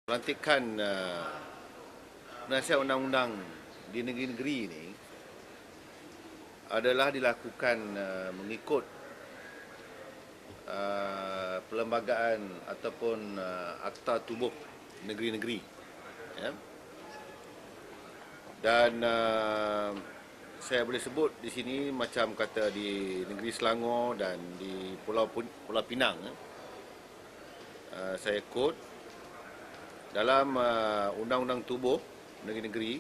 Pelantikan penasihat undang-undang di negeri-negeri ini adalah dilakukan mengikut perlembagaan ataupun akta tubuh negeri-negeri. Ya. Dan saya boleh sebut di sini macam kata di negeri Selangor dan di Pulau Pinang. Saya quote, dalam undang-undang tubuh negeri-negeri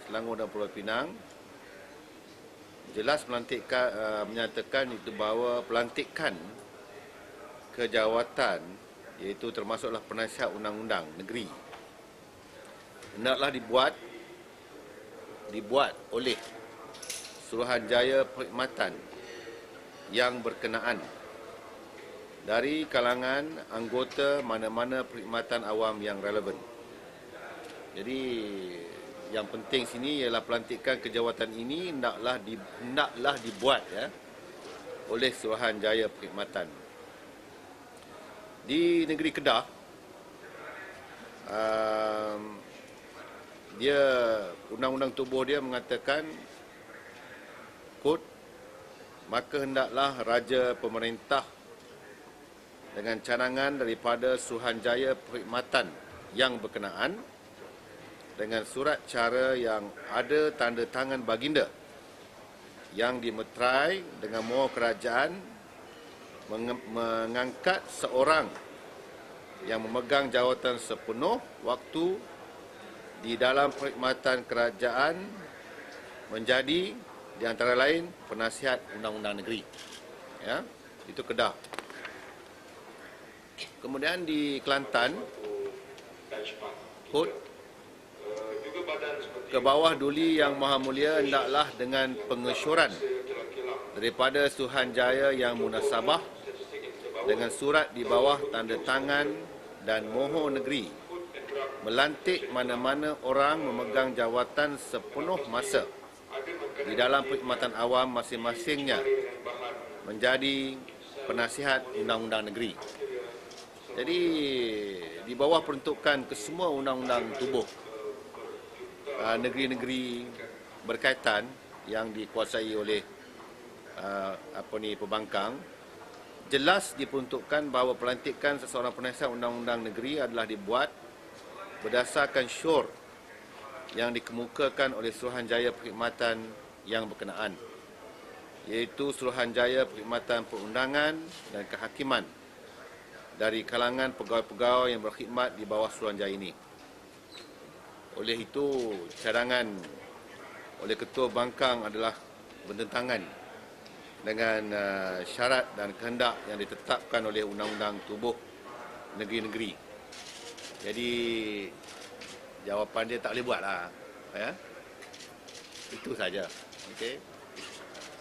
Selangor dan Pulau Pinang jelas menyatakan itu bahawa pelantikan kejawatan, iaitu termasuklah penasihat undang-undang negeri, hendaklah dibuat oleh Suruhanjaya Perkhidmatan yang berkenaan dari kalangan anggota mana-mana perkhidmatan awam yang relevan. Jadi yang penting sini ialah pelantikan kejawatan ini hendaklah dibuat oleh Suruhanjaya Perkhidmatan. Di negeri Kedah, dia undang-undang tubuh dia mengatakan, quote, maka hendaklah raja pemerintah dengan cadangan daripada Suruhanjaya Perkhidmatan yang berkenaan dengan surat cara yang ada tanda tangan baginda yang dimeterai dengan mohon kerajaan mengangkat seorang yang memegang jawatan sepenuh waktu di dalam perkhidmatan kerajaan menjadi di antara lain penasihat undang-undang negeri. Ya, itu Kedah. Kemudian di Kelantan, quote, ke bawah duli yang maha mulia hendaklah dengan pengesyuran daripada Suruhanjaya yang munasabah dengan surat di bawah tanda tangan dan mohon negeri melantik mana-mana orang memegang jawatan sepenuh masa di dalam perkhidmatan awam masing-masingnya menjadi penasihat undang-undang negeri. Jadi di bawah peruntukan kesemua undang-undang tubuh negeri-negeri berkaitan yang dikuasai oleh pembangkang, jelas diperuntukkan bahawa pelantikan seseorang penasihat undang-undang negeri adalah dibuat berdasarkan syur yang dikemukakan oleh Suruhanjaya Perkhidmatan yang berkenaan, iaitu Suruhanjaya Perkhidmatan Perundangan dan Kehakiman dari kalangan pegawai-pegawai yang berkhidmat di bawah Suruhanjaya ini. Oleh itu, cadangan oleh Ketua Bangkang adalah bertentangan dengan syarat dan kehendak yang ditetapkan oleh Undang-Undang Tubuh Negeri-Negeri. Jadi, jawapan dia tak boleh buatlah. Ya? Itu saja. Okay?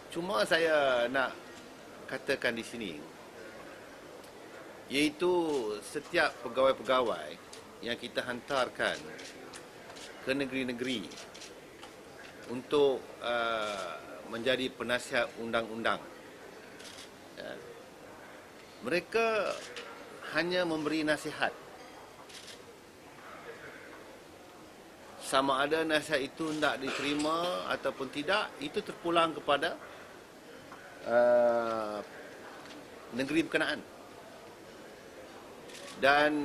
Cuma saya nak katakan di sini, iaitu setiap pegawai-pegawai yang kita hantarkan ke negeri-negeri untuk menjadi penasihat undang-undang, mereka hanya memberi nasihat. Sama ada nasihat itu hendak diterima ataupun tidak, itu terpulang kepada negeri berkenaan. Dan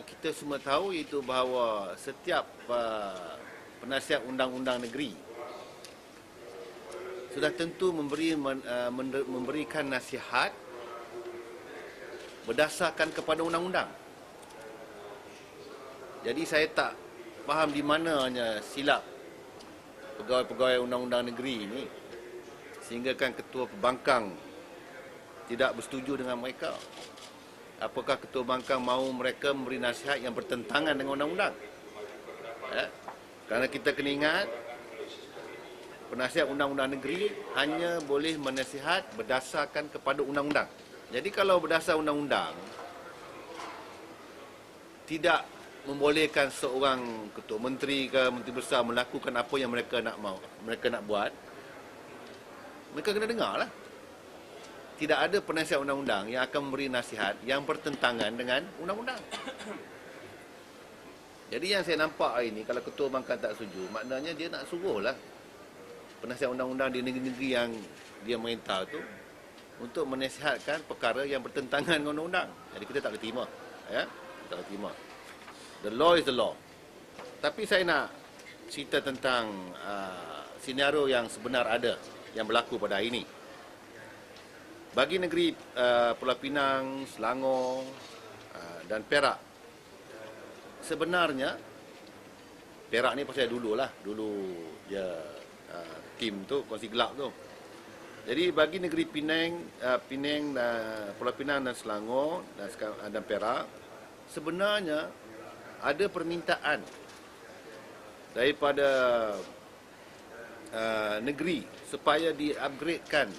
kita semua tahu itu bahawa setiap penasihat undang-undang negeri sudah tentu memberikan nasihat berdasarkan kepada undang-undang. Jadi saya tak faham di mananya silap pegawai-pegawai undang-undang negeri ini sehingga kan Ketua Pembangkang tidak bersetuju dengan mereka. Apakah Ketua Bangkang mahu mereka memberi nasihat yang bertentangan dengan undang-undang? Kerana kita kena ingat, penasihat undang-undang negeri hanya boleh menasihat berdasarkan kepada undang-undang. Jadi kalau berdasar undang-undang, tidak membolehkan seorang ketua menteri ke menteri besar melakukan apa yang mereka nak buat, mereka kena dengarlah. Tidak ada penasihat undang-undang yang akan memberi nasihat yang bertentangan dengan undang-undang. Jadi yang saya nampak hari ini, kalau Ketua Perbankan tak setuju, maknanya dia nak suruh lah penasihat undang-undang di negeri-negeri yang dia merintah tu untuk menasihatkan perkara yang bertentangan dengan undang-undang. Jadi kita tak boleh terima. Ya? Tak boleh terima. The law is the law. Tapi saya nak cerita tentang senario yang sebenar ada, yang berlaku pada hari ini. Bagi negeri Pulau Pinang, Selangor dan Perak, sebenarnya Perak ni pasal dulu dia Kim tu kongsi gelap tu. Jadi bagi negeri Penang, Pulau Pinang dan Selangor dan Perak, sebenarnya ada permintaan daripada negeri supaya di-upgradekan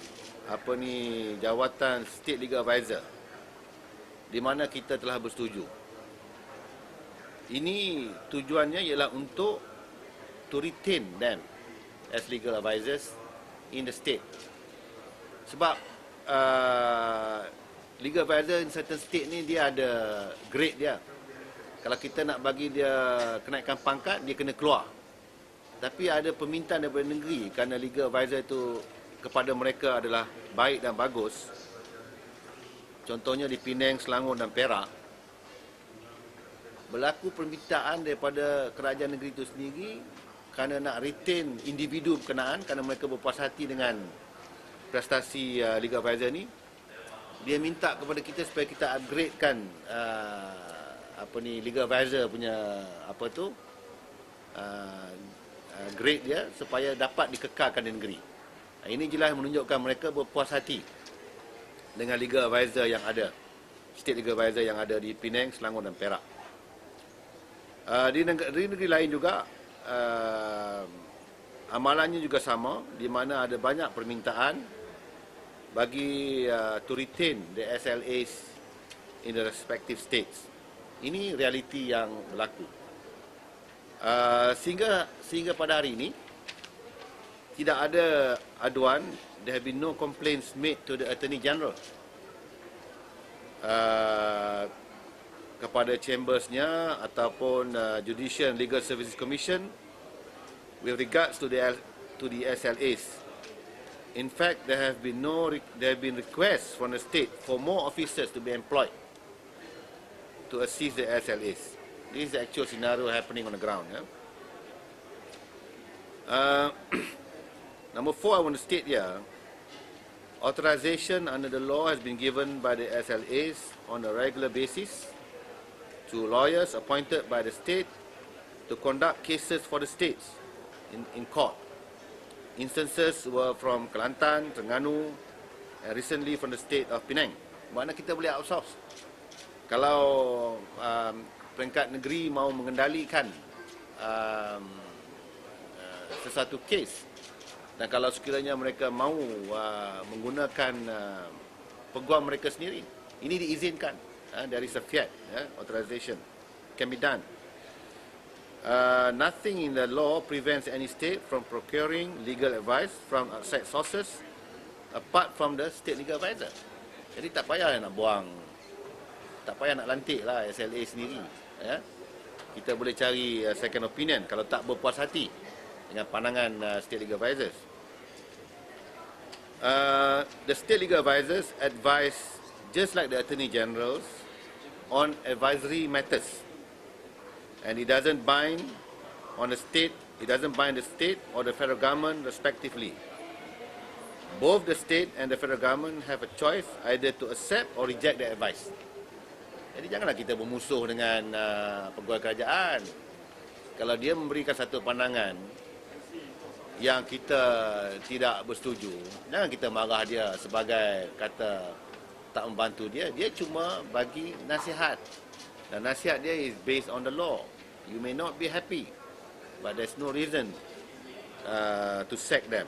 jawatan State Legal Advisor, di mana kita telah bersetuju. Ini tujuannya ialah untuk to retain them as legal advisors in the state. Sebab legal advisor in certain state ni dia ada grade dia. Kalau kita nak bagi dia kenaikan pangkat, dia kena keluar. Tapi ada permintaan daripada negeri kerana legal advisor itu kepada mereka adalah baik dan bagus. Contohnya di Penang, Selangor dan Perak, berlaku permintaan daripada kerajaan negeri itu sendiri kerana nak retain individu berkenaan, kerana mereka berpuas hati dengan prestasi legal advisor ni. Dia minta kepada kita supaya kita upgradekan legal advisor punya grade dia supaya dapat dikekalkan di negeri. Ini jelas menunjukkan mereka berpuas hati dengan legal advisor yang ada, state legal advisor yang ada di Penang, Selangor dan Perak. Di negeri lain juga amalannya juga sama, di mana ada banyak permintaan bagi to retain the SLAs in the respective states. Ini realiti yang berlaku. Sehingga pada hari ini tidak ada aduan. There have been no complaints made to the Attorney General kepada chambersnya ataupun Judicial and Legal Services Commission with regards to the SLAs. In fact, there have been requests from the state for more officers to be employed to assist the SLAs. This is the actual scenario happening on the ground. Yeah? Number 4, I want to state here, authorization under the law has been given by the SLAs on a regular basis to lawyers appointed by the state to conduct cases for the states in court. Instances were from Kelantan, Terengganu, and recently from the state of Penang. Mana kita boleh outsource. Kalau peringkat negeri mahu mengendalikan sesuatu kes, dan kalau sekiranya mereka mahu menggunakan peguam mereka sendiri, ini diizinkan. There is a fiat, authorization can be done. Nothing in the law prevents any state from procuring legal advice from outside sources apart from the state legal advisor. Jadi tak payah nak buang, tak payah nak lantik lah SLA sendiri. Ya? Kita boleh cari second opinion kalau tak berpuas hati dengan pandangan state legal advisors. The state legal advisors advise just like the Attorney Generals on advisory matters, and it doesn't bind on the state. It doesn't bind the state or the federal government respectively. Both the state and the federal government have a choice either to accept or reject the advice. Jadi janganlah kita bermusuh dengan pegawai kerajaan. Kalau dia memberikan satu pandangan yang kita tidak bersetuju, jangan kita marah dia sebagai kata tak membantu dia. Dia cuma bagi nasihat. Dan nasihat dia is based on the law. You may not be happy, but there's no reason to sack them.